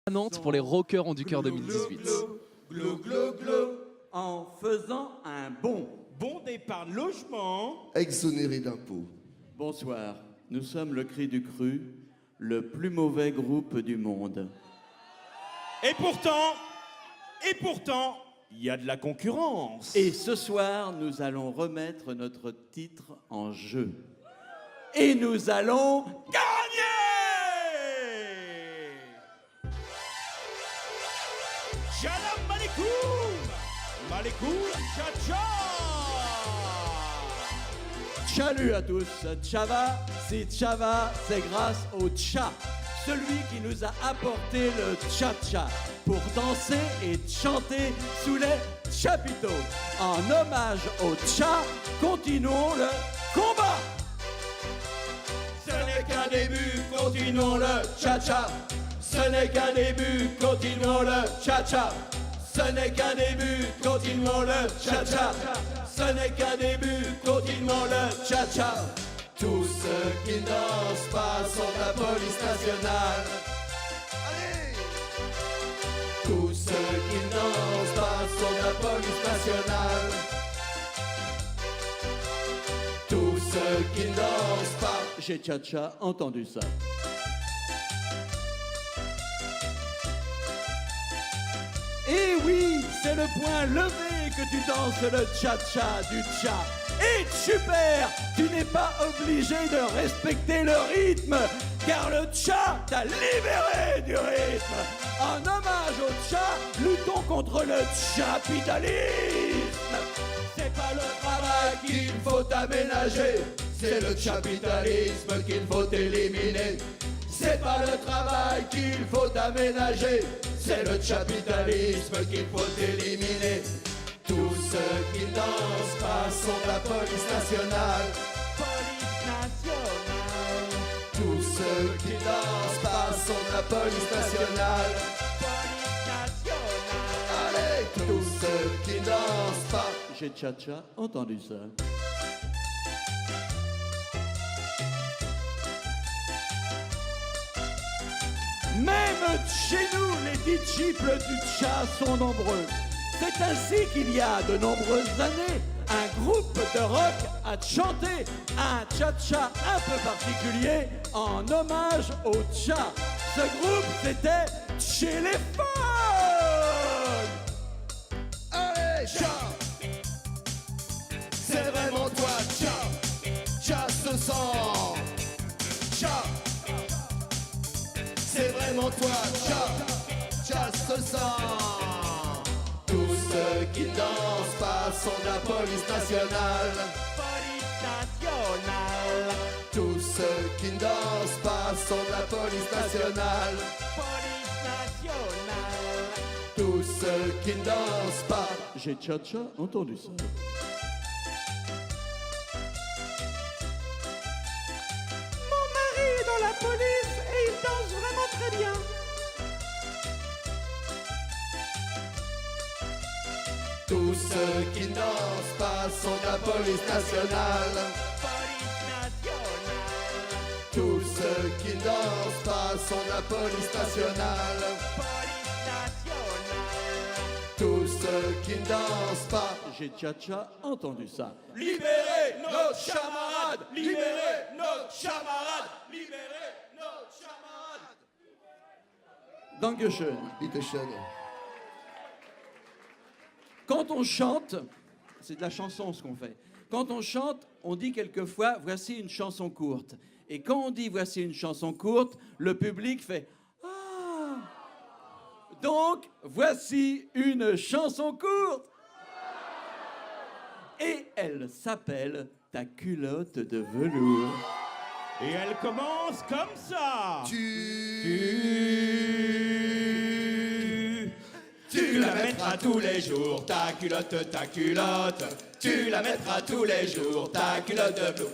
Nantes pour les Rockers ont du cœur 2018. Glou, glou, glou, en faisant un bon. Bon d'épargne logement. Exonéré d'impôts. Bonsoir, nous sommes le Cri du Cru, le plus mauvais groupe du monde. Et pourtant, il y a de la concurrence. Et ce soir, nous allons remettre notre titre en jeu. Et nous allons gagner. Shalom Malikoum. Malikoum, cha-cha. Salut à tous, Tchava, si Tchava, c'est grâce au Tcha, celui qui nous a apporté le Tcha-Tcha pour danser et chanter sous les chapiteaux. En hommage au Tcha, continuons le combat. Ce n'est qu'un début, continuons le Tcha-Tcha. Ce n'est qu'un début, continuons le Tcha-Tcha. Ce n'est qu'un début, continuons le Tcha-Tcha. Ce n'est qu'un début, continuons le Tcha-Tcha. Tous ceux qui ne dansent pas sont de la police nationale. Allez! Tous ceux qui ne dansent pas sont de la police nationale. Tous ceux qui ne dansent pas. J'ai Tcha-Tcha entendu ça. Et oui, c'est le point levé que tu danses le Tcha-Tcha du Tcha. Et super, tu n'es pas obligé de respecter le rythme, car le Tcha t'a libéré du rythme. En hommage au Tcha, luttons contre le tchapitalisme. C'est pas le travail qu'il faut aménager, c'est le tchapitalisme qu'il faut éliminer. C'est pas le travail qu'il faut aménager, c'est le tchapitalisme qu'il faut éliminer. Tous ceux qui ne dansent pas sont de la police nationale. Police nationale. Tous ceux qui ne dansent pas sont de la police nationale. Police nationale. Allez, tous ceux qui ne dansent pas. J'ai Tcha-Tcha entendu ça. Même chez nous, les disciples du Tcha sont nombreux. C'est ainsi qu'il y a de nombreuses années, un groupe de rock a chanté un Tcha-Tcha un peu particulier en hommage au Tcha. Ce groupe, c'était Chez les Folles. Allez, Tcha! C'est vraiment toi, Tcha! Tcha se sent! Tcha! C'est vraiment toi, Tcha! Tcha se sent! Tous ceux qui ne dansent pas sont de la police nationale. Police nationale. Tous ceux qui ne dansent pas sont de la police nationale. Police nationale. Tous ceux qui ne dansent pas. J'ai Tcha-Tcha entendu ça. Mon mari est dans la police et il danse vraiment très bien. Tous ceux qui ne dansent pas sont de la police nationale. Police nationale. Tous ceux qui ne dansent pas sont de la police nationale. Police nationale. Tous ceux qui ne dansent pas. J'ai Tcha-Tcha entendu ça. Libérez nos camarades. Libérez nos camarades. Libérez nos camarades. Dankeschön. Bitte schön. Quand on chante, c'est de la chanson ce qu'on fait. Quand on chante, on dit quelquefois « voici une chanson courte ». Et quand on dit « voici une chanson courte », le public fait « ah ». Donc, voici une chanson courte. Et elle s'appelle « Ta culotte de velours ». Et elle commence comme ça. Tu la mettras tous les jours, ta culotte, ta culotte. Tu la mettras tous les jours, ta culotte de bleu.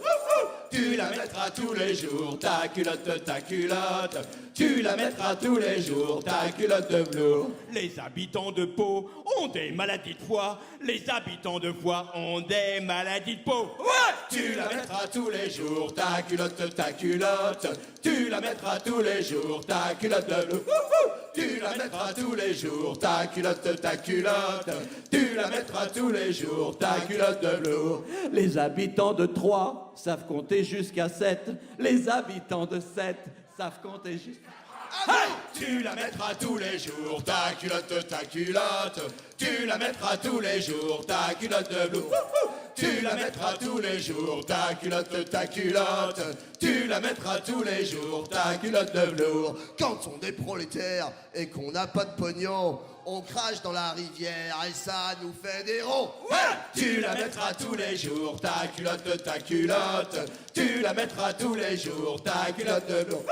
Tu la mettras tous les jours, ta culotte, ta culotte. tu la mettras tous les jours, ta culotte de velours. Les habitants de Pau ont des maladies de foie. Les habitants de foie ont des maladies de peau. Ouais, tu la mettras tous les jours, ta culotte, ta culotte. Tu la mettras tous les jours, ta culotte de velours. Tu la mettras tous les jours, ta culotte, ta culotte. Tu la mettras tous les jours, ta culotte de velours. Les habitants de 3 savent compter jusqu'à 7. Les habitants de 7 savent compter jusqu'à... Hey, tu la mettras tous les jours, ta culotte, ta culotte. Tu la mettras tous les jours, ta culotte de velours. Tu la mettras tous les jours, ta culotte, ta culotte. Tu la mettras tous les jours, ta culotte de velours. Quand on est prolétaire et qu'on n'a pas de pognon, on crache dans la rivière et ça nous fait des ronds. Ouais, tu la mettras tous les jours, ta culotte, ta culotte. Tu la mettras tous les jours, ta culotte de velours.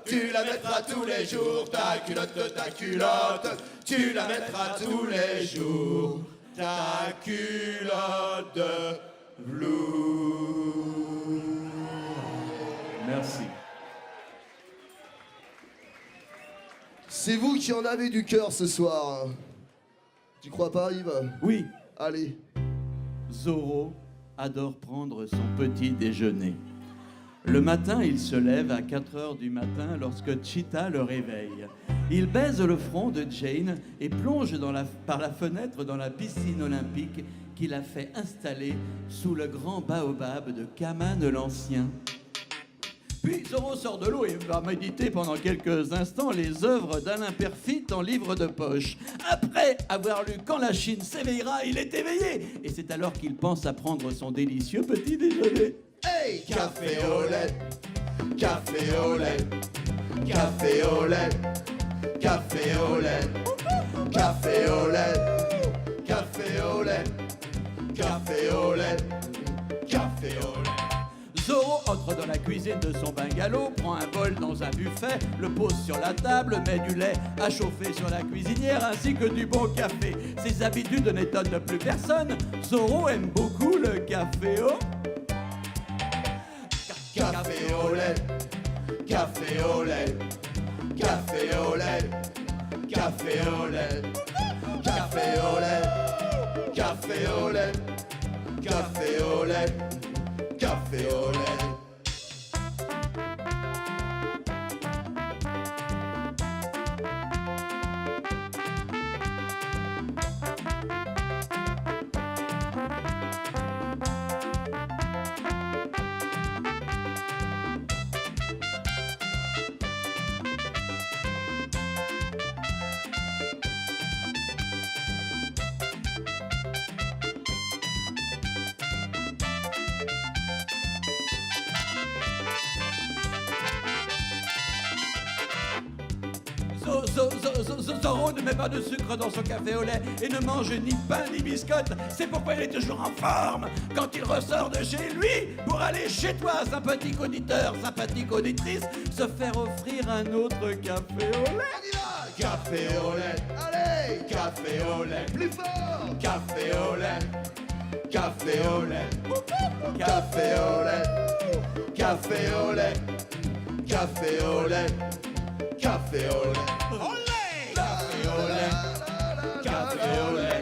Tu la mettras tous les jours, ta culotte, ta culotte. Tu la mettras tous les jours, ta culotte de velours. Merci. C'est vous qui en avez du cœur ce soir. Tu crois pas, Yves? Oui, Allez. Zorro adore prendre son petit déjeuner. Le matin, il se lève à 4 heures du matin lorsque Cheetah le réveille. Il baise le front de Jane et plonge par la fenêtre dans la piscine olympique qu'il a fait installer sous le grand baobab de Kaman l'Ancien. Puis Zorro sort de l'eau et va méditer pendant quelques instants les œuvres d'Alain Perfit en livre de poche. Après avoir lu Quand la Chine s'éveillera, il est éveillé. Et c'est alors qu'il pense à prendre son délicieux petit déjeuner. Hey, café au lait, café au lait, café au lait, café au lait, café au lait, café au lait, café au lait, café au lait. Zorro entre dans la cuisine de son bungalow, prend un bol dans un buffet, le pose sur la table, met du lait à chauffer sur la cuisinière ainsi que du bon café. Ses habitudes n'étonnent plus personne, Zorro aime beaucoup le café au... Café au lait, café au lait, café au lait, café au lait, café au lait, café au lait, café au lait, café au lait. Zorro ne met pas de sucre dans son café au lait et ne mange ni pain ni biscotte. C'est pourquoi il est toujours en forme quand il ressort de chez lui pour aller chez toi, sympathique auditeur, sympathique auditrice, se faire offrir un autre café au lait. On y va. Café au lait, Allez, café au lait, plus fort. café au lait, café au lait, café au lait, café au lait, café au lait, café au lait. Café au lait, café au lait,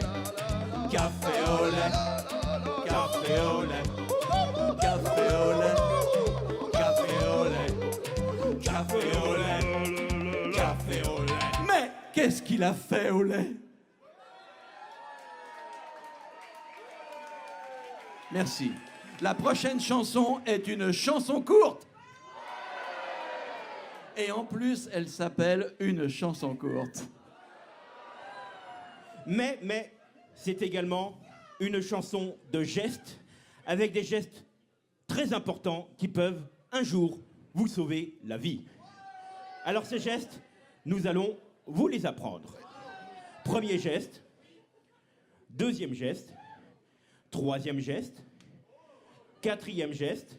café au lait, café au lait, café au lait, café au lait, café au lait, café au lait. Mais qu'est-ce qu'il a fait au lait? Merci. La prochaine chanson est une chanson courte. Et en plus, elle s'appelle Une chanson courte. Mais c'est également une chanson de gestes, avec des gestes très importants qui peuvent un jour vous sauver la vie. Alors ces gestes, nous allons vous les apprendre. Premier geste, deuxième geste, troisième geste, quatrième geste,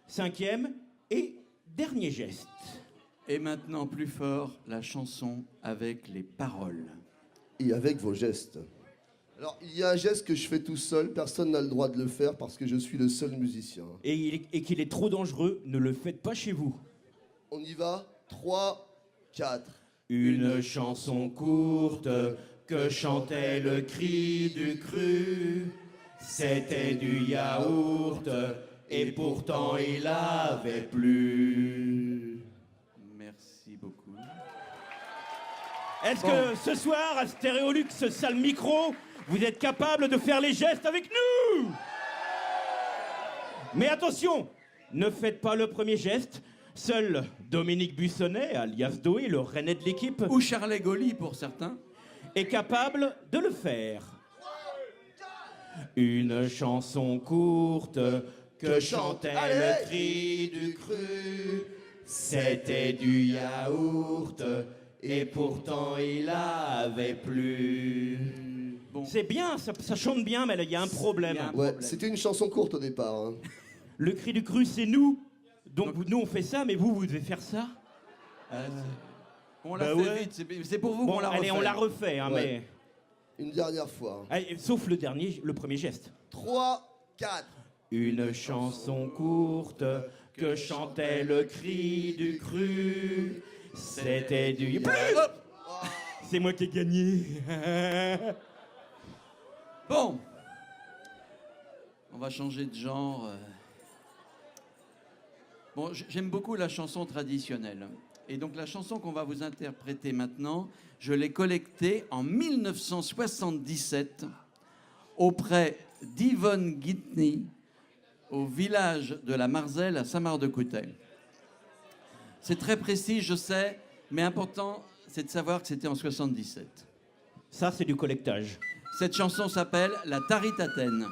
cinquième et dernier geste. Et maintenant, plus fort, la chanson avec les paroles. Et avec vos gestes. Alors, il y a un geste que je fais tout seul, personne n'a le droit de le faire parce que je suis le seul musicien. Et qu'il est trop dangereux, ne le faites pas chez vous. On y va? 3, 4. Une chanson courte que chantait le cri du cru. C'était du yaourt et pourtant il avait plu. Merci beaucoup. Est-ce que ce soir, à Stéréolux, salle micro, vous êtes capable de faire les gestes avec nous? Mais attention, ne faites pas le premier geste. Seul Dominique Buissonnet, alias Doé, le rené de l'équipe, Ou Charlet Gauly pour certains. est capable de le faire. Une chanson courte que chantait le cri du cru. C'était du yaourt et pourtant il avait plu. Bon. C'est bien, ça chante bien, mais il y a un problème. Il y a un Ouais, problème. c'était une chanson courte au départ. Hein. Le cri du cru, c'est nous. Donc nous, on fait ça, mais vous devez faire ça. On l'a Bah fait ouais. vite, c'est pour vous Bon, qu'on l'a refait. allez, on l'a refait, hein, Ouais. Une dernière fois. mais... Allez, sauf le premier geste. 3, 4. Une chanson courte que chantait le cri du cru. C'était du... Hop, c'est moi qui ai gagné. Bon. On va changer de genre. Bon, j'aime beaucoup la chanson traditionnelle. Et donc la chanson qu'on va vous interpréter maintenant, je l'ai collectée en 1977 auprès d'Yvonne Guitny au village de la Marzelle à Saint-Marc-de-Coutel. C'est très précis, je sais, mais important, c'est de savoir que c'était en 77. Ça, c'est du collectage. Cette chanson s'appelle La Taritatène.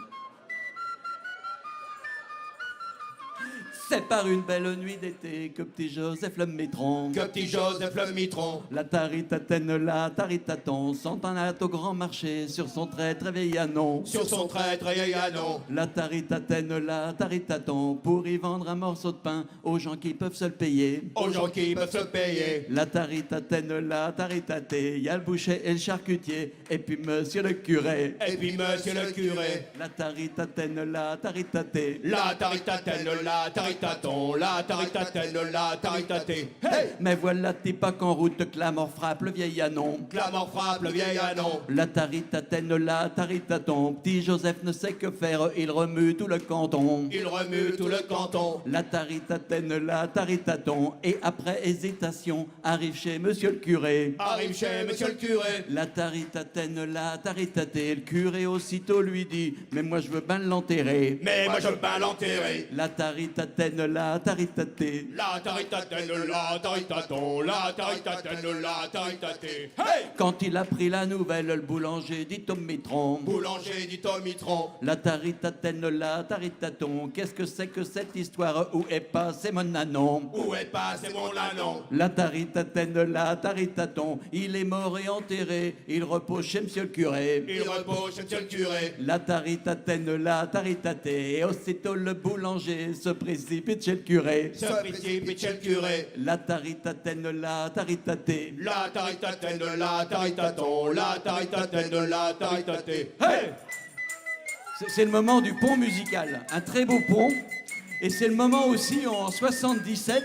C'est par une belle nuit d'été que petit Joseph le Mitron, Que petit Joseph le Mitron. la taritatène, la taritaton, s'en alla au grand marché sur son très très vieil anon. Sur son traître et non. La taritatène, la taritaton, pour y vendre un morceau de pain aux gens qui peuvent se le payer. Aux gens qui peuvent se payer. La taritatène, la taritaté, y a le boucher et le charcutier, et puis monsieur le curé. Et puis monsieur le curé. La taritatène, la taritaté. La taritatène, la taritaton. La taritatène, la taritaté. Hey! Mais voilà pas qu'en route que la mort frappe le vieil anon. Clamor frappe le vieil anon. La taritatène, la taritaton, petit Joseph ne sait que faire, il remue tout le canton. Il remue tout le canton. La taritatène, la taritaton, et après hésitation, arrive chez monsieur le curé. Arrive chez monsieur le curé. La taritatène, la taritaté, le curé aussitôt lui dit, mais moi je veux bien l'enterrer. Mais moi je veux pas l'enterrer. La taritatène, la taritaté, La taritatène, la taritaton. La taritatène, la taritaté. Hey! quand il a pris la nouvelle, le boulanger dit au mitron. Boulanger dit au mitron. La taritatène, la taritaton, qu'est-ce que c'est que cette histoire? Où est passé mon anon? Où est passé mon anon? La taritatène, la taritaton, il est mort et enterré, il repose chez monsieur le curé. Il repose chez monsieur le curé. La taritatène, la taritaté, et aussitôt le boulanger se précipite chez le curé. Se précipite chez le curé. La taritatène, la taritaté, La taritatène, la taritaton. La taritatène, la taritaté. hey! C'est le moment du pont musical, un très beau pont. Et c'est le moment aussi, en 77,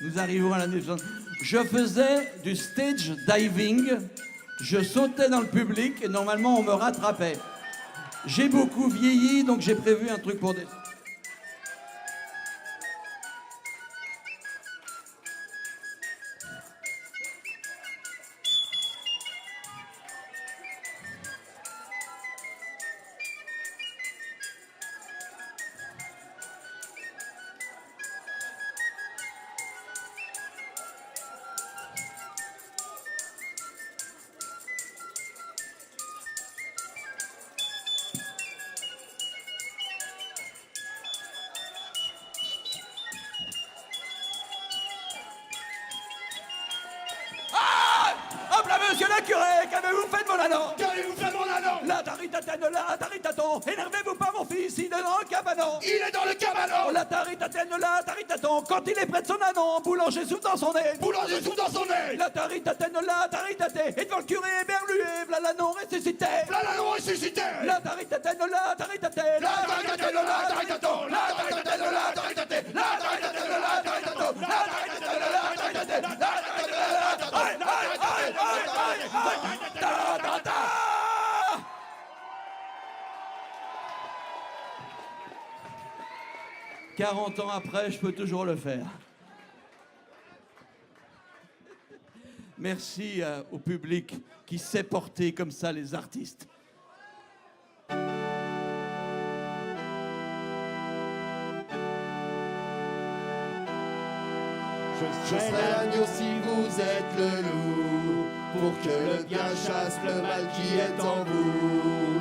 nous arrivons à l'année 60, je faisais du stage diving, je sautais dans le public et normalement on me rattrapait. J'ai beaucoup vieilli, donc j'ai prévu un truc pour des... Hop là, monsieur le curé, qu'avez-vous fait de mon anon? Qu'allez-vous faire mon anon? La taritatène, la taritaton, énervez-vous pas mon fils, il est dans le cabanon. Il est dans le cabanon. La taritatène, la taritaton, quand il est près de son anon, boulanger souffle dans son nez. Boulanger sous dans son nez. La taritatène, la taritatée, et devant le curé éberlué, v'là l'anon ressuscité. La l'anon ressuscité. La taritatène, la taritatée, La taritatène, la taritaton. La taritatène, la taritaté. La taritatène, la taritaton. La taritatène, la taritaté. La « 40 ans après, je peux toujours le faire. » Merci au public qui sait porter comme ça les artistes. Je serai l'agneau si vous êtes le loup, pour que le bien chasse le mal qui est en vous.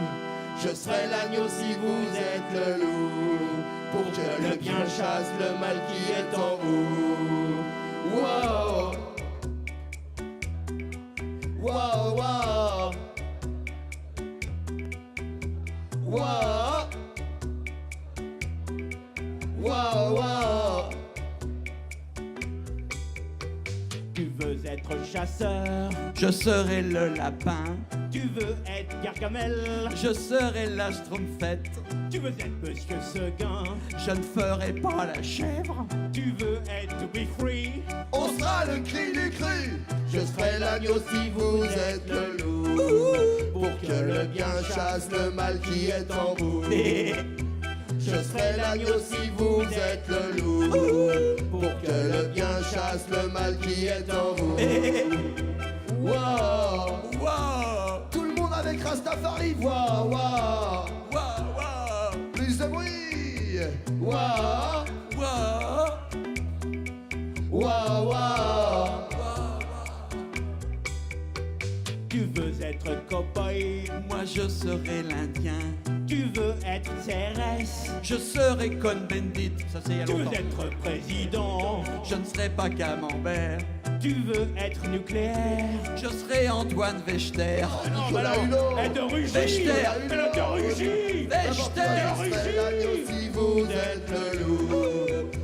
Je serai l'agneau si vous êtes le loup, pour que le bien chasse le mal qui est en vous. Wow. Wow, wow. Wow. Wow, wow. Tu veux être chasseur, Je serai le lapin, tu veux être Gargamel, je serai la Schtroumpfette, tu veux être Monsieur Seguin, je ne ferai pas la chèvre. tu veux être To Be Free, On sera le cri du cru. Je serai l'agneau si vous êtes le loup, pour que le bien chasse le mal qui est en vous. Je serai l'agneau si vous êtes le loup, pour que le bien chasse le mal qui est en vous. Wow. Wow, Tout le monde avec Rastafari. Wow, wow. wow, wow, Plus de bruit. Wow. wow, Wow, wow. tu veux être cowboy, moi je serai l'Indien, tu veux être CRS, je serai Cohn-Bendit, ça c'est il y a tu veux longtemps. être président, Je ne serai pas Camembert, tu veux être nucléaire. je serai Antoine Wechter. Nicolas Hulot. Elle de Rugy, Wechter. elle de Rugy, Wechter, Je serai l'agneau si vous êtes le loup,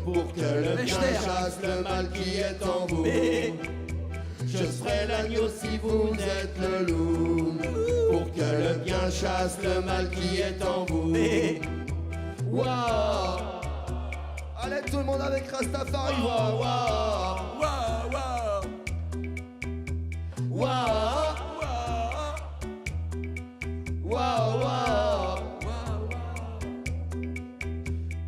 pour que le bien Wechter. chasse le mal qui est en vous. Je serai l'agneau si vous êtes le loup, pour que le bien chasse le mal qui est en vous. Wow. Allez tout le monde avec Rastafari. Wow, wow. wow, wow, Wow. Wow, wow.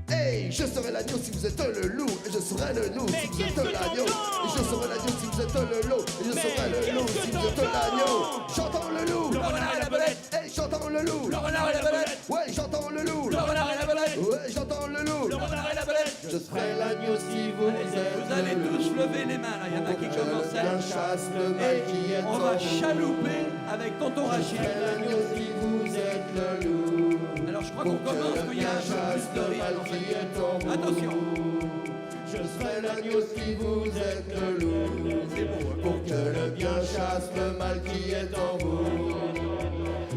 Hey, je serai l'agneau si vous êtes le loup, et je serai le loup si vous êtes l'agneau. Et je serai l'agneau si vous êtes le loup, et je serai le loup si vous êtes l'agneau. Chantons le loup, Le renard et la belette, hey, chantons le loup, le renard et la belette, ouais, chantons le loup, le renard et la belette, ouais, chantons le loup. le renard et la belette. Je serai l'agneau si vous êtes Vous allez le tous loup, lever les mains là, il y en a pour qui que le commencent bien à... chasse le mal Et qui est en on va vous. chalouper avec tonton Je Rachid. serai l'agneau si vous êtes le loup, Alors je crois pour qu'on que commence, le qu'il y a bien un peu chasse plus de le mal rythme en qui fait. est en vous. Attention. Je serai l'agneau si vous êtes le loup, pour que le bien chasse le mal qui est en vous.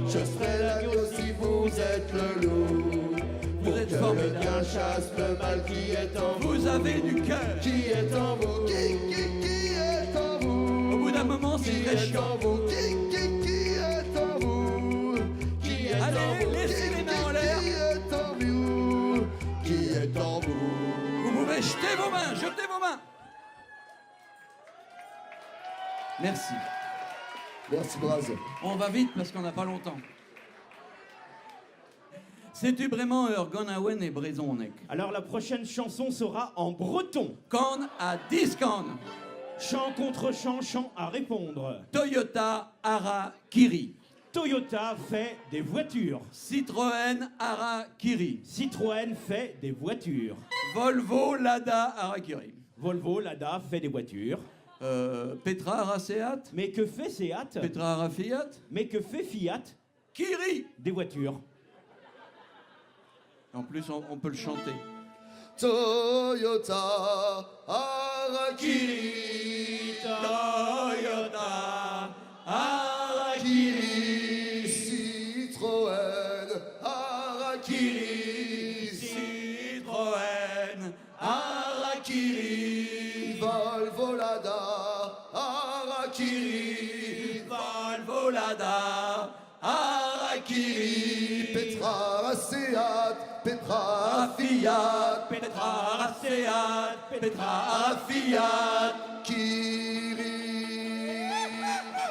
Je serai l'agneau si vous êtes le loup, Vous pour êtes que le formidable. bien chasse le mal qui est en vous. Vous avez du cœur. Qui est en vous? Qui est en vous? Au bout d'un moment, Qui c'est très est chiant. en vous? Qui est en vous? Qui est Allez, en vous? laissez les mains en l'air. Qui est en vous? Qui est en vous? Vous pouvez jeter vos mains, jetez vos mains. Merci. Merci Braz. On va vite parce qu'on n'a pas longtemps. Sais-tu vraiment Gonawen et Brezonek? Alors la prochaine chanson sera en breton. Corne à 10 cornes. Chant contre chant, chant à répondre. Toyota Harakiri. Toyota fait des voitures. Citroën Harakiri. Citroën fait des voitures. Volvo Lada Harakiri. Volvo, Lada fait des voitures. Petra Araseat. Mais que fait Seat? Petra Arafiat. Mais que fait Fiat? Kiri. Des voitures. En plus, on peut le chanter. Toyota Harakiri, Toyota Harakiri, Citroën Harakiri, Citroën Harakiri. Volvo Lada Harakiri, Volvo Lada Harakiri. Petra Seat, Petra Fiat, Petra Seat, Petra Fiat. Kiri.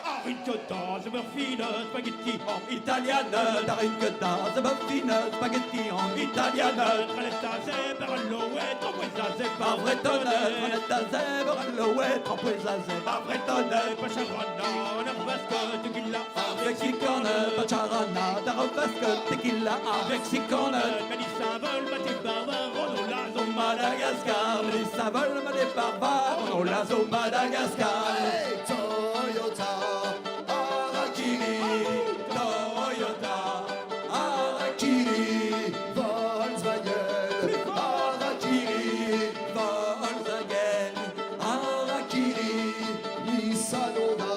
Henri tronettose, muffine, spaghetti en Italiane, d'arincota, muffine, spaghetti en italiane. Tranetta, zeberlouette, framboise, zebra, Pavretone, tronetta, zèbre, alouette, framboise, zèbre, pavretone. Pacharana, nervasque, tequila, Mexicane, pacharana, d'arabesque, tequila, mexicane. Mélissa, vol, maté, barbare, Renaud, Lazo, Madagascar, les savols, les barbares, on l'a au Madagascar. Hey, Toyota, Harakiri, Toyota, Kiri, Volkswagen, Harakiri, Volkswagen, Kiri, Nissan Honda,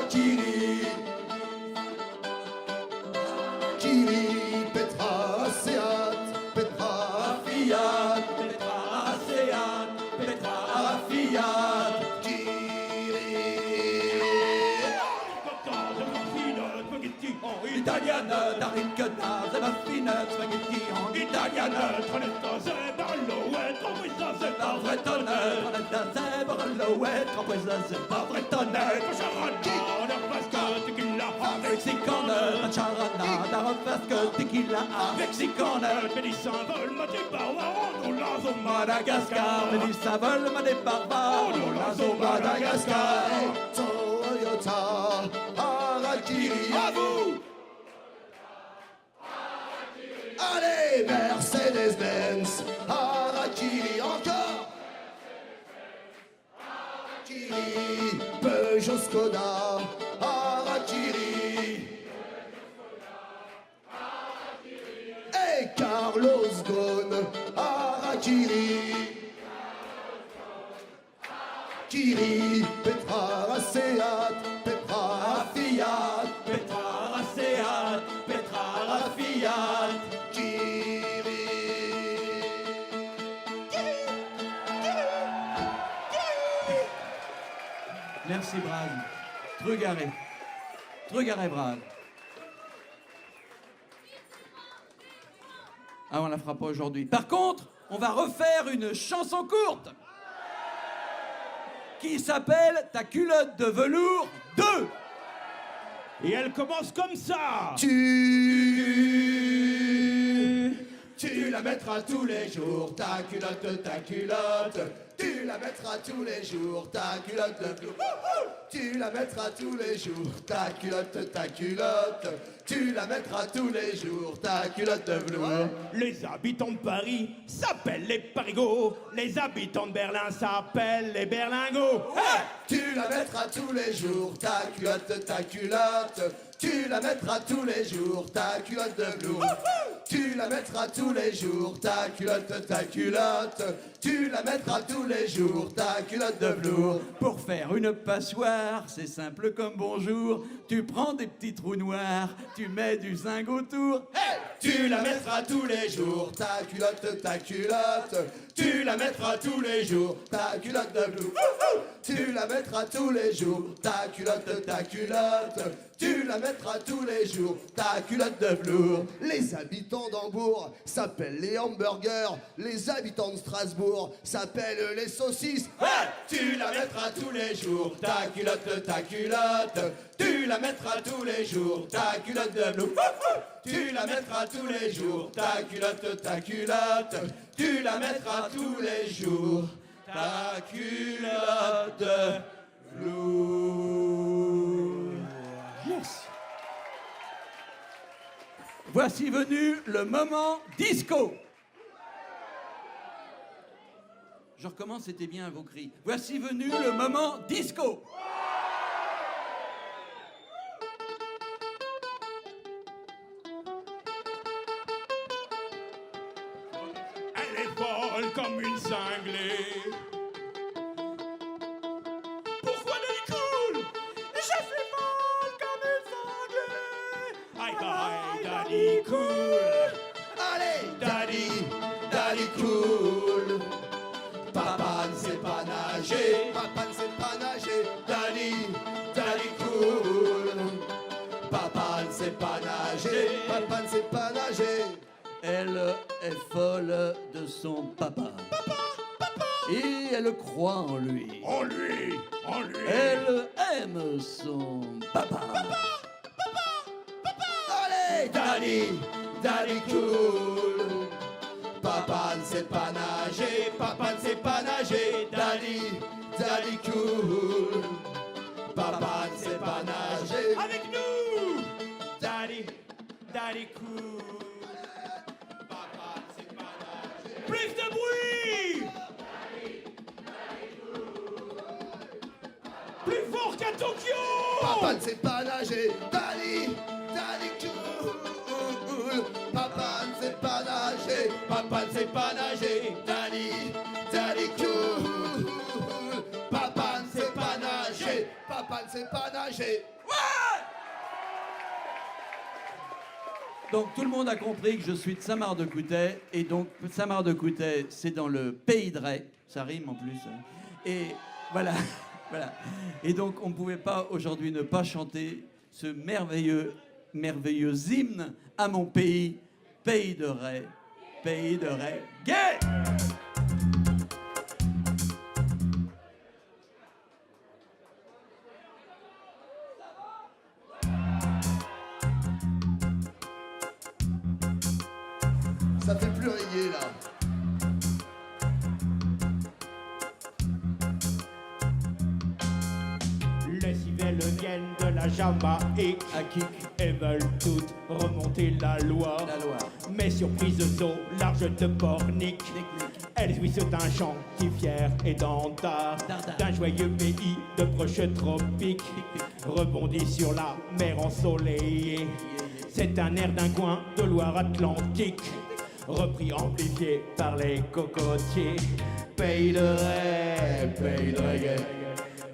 Kiri, Kiri, Petra, Seat, Petra, Fiat, Petra, Seat, Petra, Fiat. Italiane, d'arincota, muffine, spaghetti en italiane. Tranetta, zeberlouette, framboise, zebra, Pavretone, tronetta, zèbre, alouette, framboise, zèbre, pavretone. Pacharana, nervasque, tequila, Mexicane, pacharana, d'arabesque, tequila, mexicane. Mélissa, vol, maté, barbare, Renaud, Lazo, Madagascar, les savols, des barbares, on l'a au Madagascar. Toyota, Harakiri, à vous. Allez, Mercedes-Benz, Harakiri encore. Harakiri, Peugeot, Skoda, Harakiri. Et Carlos Ghosn, Harakiri. Kiri, Petra, Seat, Petra, Fiat, Petra, Seat, Petra, Fiat. Kiri. Merci Brad. Trugaré. Trugaré Brad. Ah, on la fera pas aujourd'hui. Par contre, on va refaire une chanson courte qui s'appelle Ta culotte de velours 2. Et elle commence comme ça. Tu la mettras tous les jours, ta culotte, ta culotte. Tu la mettras tous les jours, ta culotte de velours. Tu la mettras tous les jours, ta culotte, ta culotte. Tu la mettras tous les jours, ta culotte de velours. Les habitants de Paris s'appellent les parigots. Les habitants de Berlin s'appellent les berlingots. Tu la mettras tous les jours, ta culotte, ta culotte. Tu la mettras tous les jours, ta culotte de velours. Tu la mettras tous les jours, ta culotte, ta culotte. Tu la mettras tous les jours, ta culotte de velours. Pour faire une passoire, c'est simple comme bonjour. Tu prends des petits trous noirs, tu mets du zinc autour. Tu la mettras tous les jours, ta culotte, ta culotte. Tu la mettras tous les jours, ta culotte de velours. Tu la mettras tous les jours, ta culotte, ta culotte. Tu la mettras tous les jours, ta culotte de velours. Les habitants d'Hambourg s'appellent les hamburgers. Les habitants de Strasbourg s'appellent les saucisses. Tu la mettras tous les jours, ta culotte, ta culotte. Tu la mettras tous les jours, ta culotte de velours. Tu la mettras tous les jours, ta culotte, ta culotte. Tu la mettras tous les jours, ta culotte de velours. Voici venu le moment disco. Je recommence, c'était bien vos cris. Voici venu le moment disco. Elle est folle comme une cinglée. Pourquoi elle coule? Je suis folle comme une cinglée. Aïe aïe, daddy cool. Allez, daddy, daddy cool. Papa ne sait pas nager, papa ne sait pas nager. Daddy, daddy cool. Papa ne sait pas nager, papa ne sait pas nager. Elle est folle de son papa. Et elle croit en lui. En lui, en lui. Elle aime son papa. Allez, Daddy, Daddy cool. Papa ne sait pas nager, papa ne sait pas nager. Daddy, Daddy cool. Papa ne sait pas nager. Avec nous, Daddy, Daddy cool. Papa ne sait pas nager. Plus de bruit. Plus fort qu'à Tokyo. Papa ne sait pas nager. Daddy, Daddy cool. Papa ne sait pas nager. Papa ne sait pas nager. Daddy, Daddy cool. Papa ne sait pas nager. Papa ne sait pas nager. Donc tout le monde a compris que je suis de Saint-Marc-de-Coutais. Et donc Saint-Marc-de-Coutais, c'est dans le pays de Ré. Ça rime en plus. Hein. Et voilà. Voilà. Et donc, on ne pouvait pas aujourd'hui ne pas chanter ce merveilleux hymne à mon pays, pays de Ré, gay. Ça fait plus rayer là. Les civils viennent de la Jamaïque À qui? et veulent toutes remonter la Loire. La Loire. Mais surprises au large de Pornic, elles jouissent d'un chant qui fier et d'antard, d'un joyeux pays de proches tropiques, rebondit sur la mer ensoleillée. C'est un air d'un coin de Loire-Atlantique, repris amplifié par les cocotiers. Pays de Ré, pays de reggae.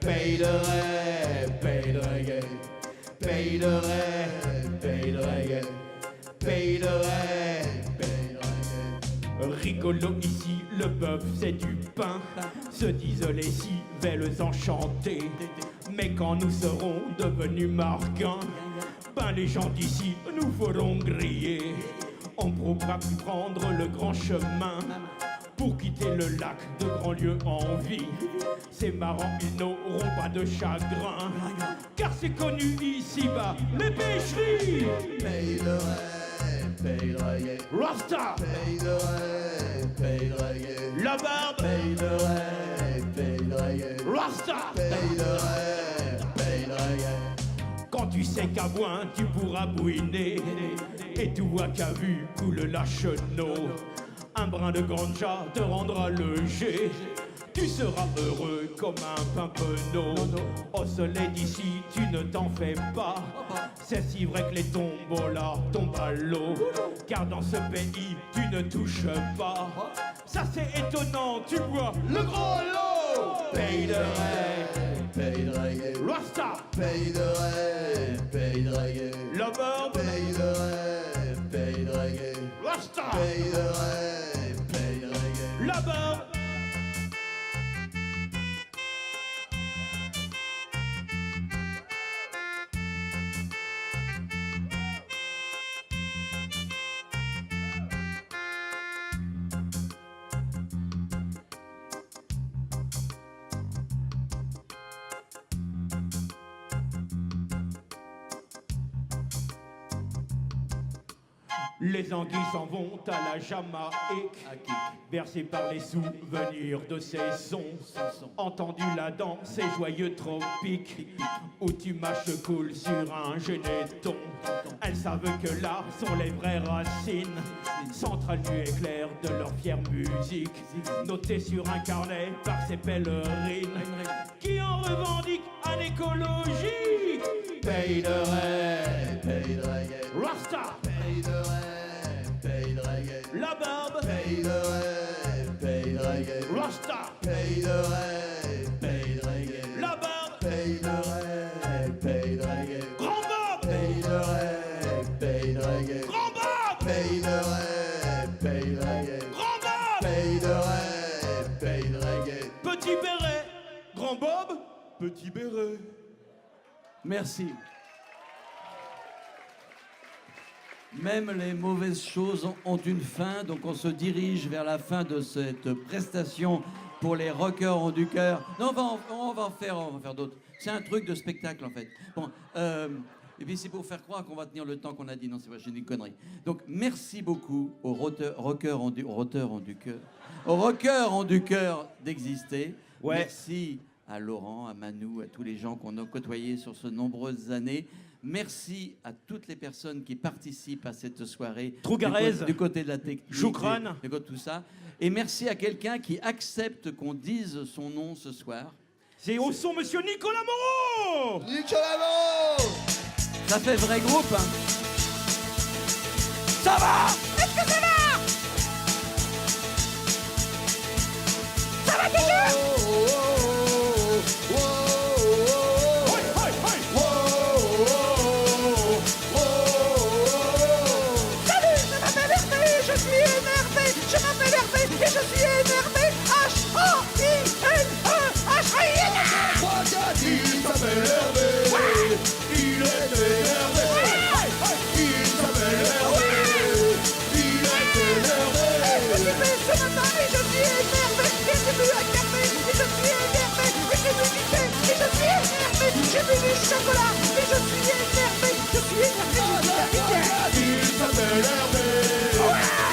Pays de Ré, pays de reggae. Pays de Ré, pays de reggae. Pays de Ré, pays de reggae. Rigolo ici, le bœuf c'est du pain, se disent les civelles enchantées. Mais quand nous serons devenus marquants, ben les gens d'ici nous feront griller. On ne pourra plus prendre le grand chemin pour quitter le lac de Grandlieu en vie. C'est marrant, ils n'auront pas de chagrin, car c'est connu ici-bas, les pêcheries. Pays de Ré, pays de reggae. Rasta, Pays de Ré, pays de reggae. la barbe, Pays de Ré, pays de reggae. Rasta. Pays de Ré, pays de reggae. Quand tu sais qu'à Boin, tu pourras bouiner, et toi qu'à vue coule la chenot. Un brin de ganja te rendra le jet. Tu seras heureux comme un pimprenot. Au soleil d'ici, tu ne t'en fais pas. C'est si vrai que les tombolas tombent à l'eau. Car dans ce pays, tu ne touches pas. Ça c'est étonnant, tu vois le gros lot. Pays de Ré, Pays de reggae. Rasta, Pays de Ré, pays de reggae. la barbe, Pays de Ré, pays de reggae. Rasta, Pays de Ré, pays de reggae. la barbe. Les anguilles s'en vont à la Jamaïque, bercés par les souvenirs de ces sons. Entendu là dans ces joyeux tropiques, où tu mâches cool sur un généton. Elles savent que là sont les vraies racines, centrales du éclair de leur fière musique, notées sur un carnet par ces pèlerines, qui en revendiquent un écologique. Pays de Ré, Pays de reggae. Rasta, Pays de Ré, pays de reggae. la barbe, Pays de Ré, pays de reggae. Rasta, Pays de Ré, pays de reggae. la barbe, Pays de Ré, pays de reggae. grand bob, Pays de Ré, pays de reggae. grand bob, Pays de Ré, pays de reggae. grand bob, Pays de Ré, pays de reggae. petit béret, grand bob, petit béret. Merci. Même les mauvaises choses ont une fin, donc on se dirige vers la fin de cette prestation pour les rockers ont du cœur. Non, on va en faire d'autres. C'est un truc de spectacle, en fait. Bon, et puis c'est pour faire croire qu'on va tenir le temps qu'on a dit. Non, c'est vrai, j'ai dit une connerie. Donc, merci beaucoup aux rockers ont du cœur d'exister. Ouais. Merci à Laurent, à Manou, à tous les gens qu'on a côtoyés sur ces nombreuses années. Merci à toutes les personnes qui participent à cette soirée. Trougarez, du côté de la technique, Choukran. du côté de tout ça. Et merci à quelqu'un qui accepte qu'on dise son nom ce soir. C'est au son monsieur Nicolas Moreau. Nicolas Moreau. Ça fait vrai groupe, hein. Ça va? Est-ce que ça va? Ça va, Guégueux? Salut, je m'appelle Hervé, je suis énervé. Je m'appelle Hervé et je suis énervé. H-A-I-N-E, H-A-I-N-E. Il s'appelle Hervé. Il est énervé. Il s'appelle Hervé. Il est énervé. Je suis fait ce matin et je suis énervé. Et j'ai bu un café et je suis énervé. Et j'ai bu du thé et je suis énervé. J'ai bu du chocolat et je suis énervé. Je suis énervé, je suis énervé. Il s'appelle Hervé.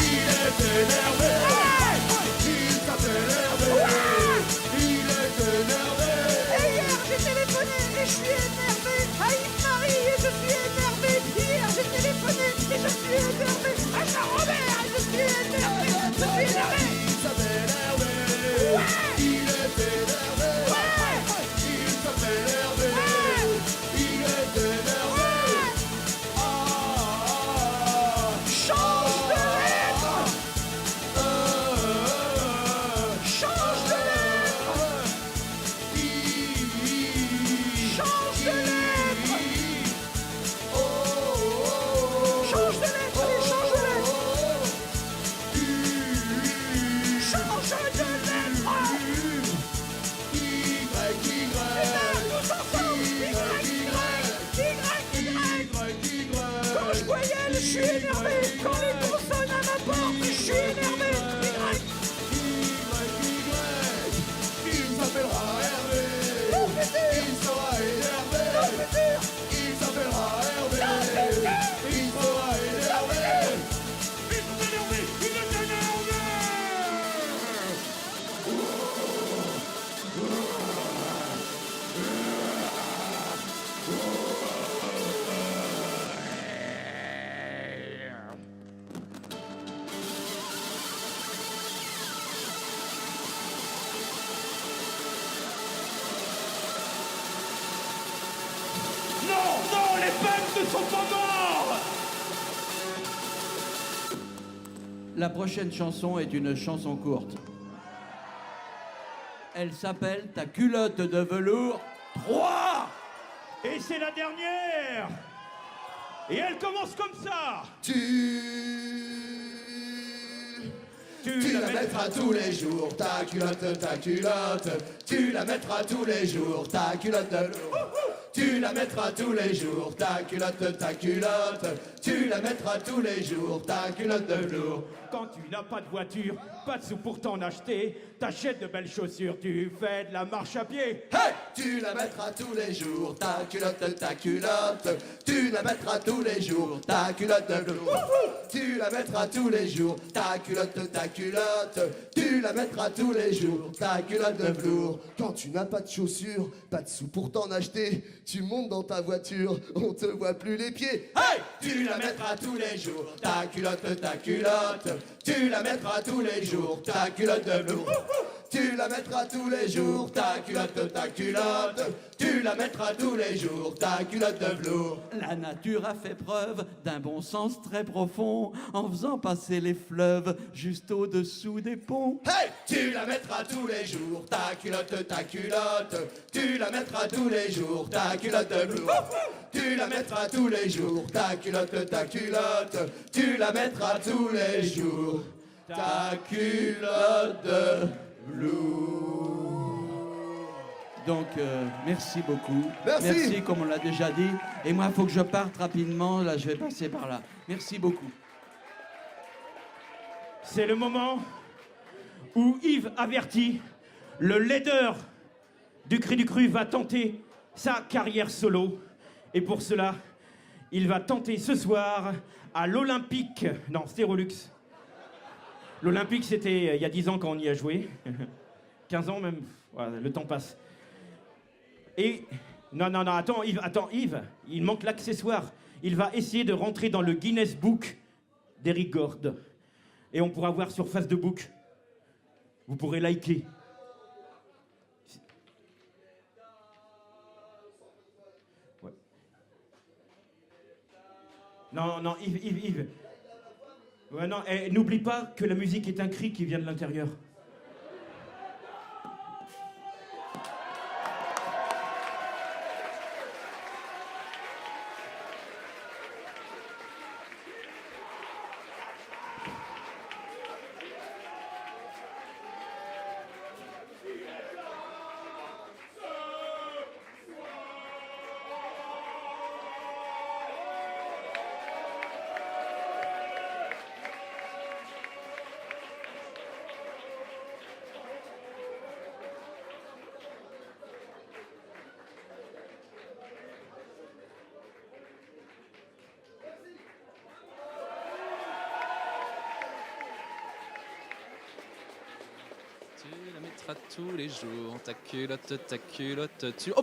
Il est énervé. Il s'appelle Hervé. Il est énervé. Et hier j'ai téléphoné et je suis énervé. À Yves-Marie et je suis énervé. Hier j'ai téléphoné et je suis énervé. À Jean-Robert et je suis énervé. Je suis énervé. Il s'appelle Hervé. Il est énervé. Il s'appelle Hervé. Il est énervé. Change de lettre. Change de lettre. Change de lettre. Change de lettre. Allez, change de lettre. Change de lettre. Tous ensemble. Y. Quand je voyelle, je suis énervé. Quand les consonnes à ma porte, je suis énervé. Il s'appellera Hervé. Mon futur. Il sera énervé. Mon futur. Il s'appellera Hervé. Il sera énervé. Ils sont énervés. Ils sont énervés. Non, les peuples ne sont pas morts. La prochaine chanson est une chanson courte. Elle s'appelle Ta culotte de velours 3. Et c'est la dernière. Et elle commence comme ça. Tu la mettras tous les jours, ta culotte, ta culotte. Tu la mettras tous les jours, ta culotte de velours. Tu la mettras tous les jours, ta culotte, ta culotte. Tu la mettras tous les jours, ta culotte de velours. Quand tu n'as pas de voiture, pas de sous pour t'en acheter, t'achètes de belles chaussures, tu fais de la marche à pied. Hey! Tu la mettras tous les jours, ta culotte, ta culotte. Tu la mettras tous les jours, ta culotte de velours. Tu la mettras tous les jours, ta culotte, ta culotte. Tu la mettras tous les jours, ta culotte de velours. Quand tu n'as pas de chaussures, pas de sous pour t'en acheter, tu montes dans ta voiture, on te voit plus les pieds. Hey! Tu la mettras tous les jours, ta culotte, ta culotte. Tu la mettras tous les jours, ta culotte de velours. Tu la mettras tous les jours, ta culotte, ta culotte. Tu la mettras tous les jours, ta culotte de velours. La nature a fait preuve d'un bon sens très profond en faisant passer les fleuves juste au-dessous des ponts. Hey! Tu la mettras tous les jours, ta culotte, ta culotte. Tu la mettras tous les jours, ta culotte de velours. Tu la mettras tous les jours, ta culotte, ta culotte. Tu la mettras tous les jours, ta culotte de velours. Donc, merci beaucoup. Merci. Comme on l'a déjà dit. Et moi, il faut que je parte rapidement. Là, je vais passer par là. Merci beaucoup. C'est le moment où Yves avertit Le leader du Cri du Cru va tenter sa carrière solo. Et pour cela, il va tenter ce soir à l'Olympique. Non, Stérolux. L'Olympique, c'était il y a 10 ans quand on y a joué. 15 ans même. Voilà, le temps passe. Et... Non, attends, Yves, il manque l'accessoire. Il va essayer de rentrer dans le Guinness Book d'Eric Gord. Et on pourra voir sur Facebook. Vous pourrez liker. Ouais. Non, Yves. Ouais, non, n'oublie pas que la musique est un cri qui vient de l'intérieur. Tu la mettras tous les jours, ta culotte, tu... Oh,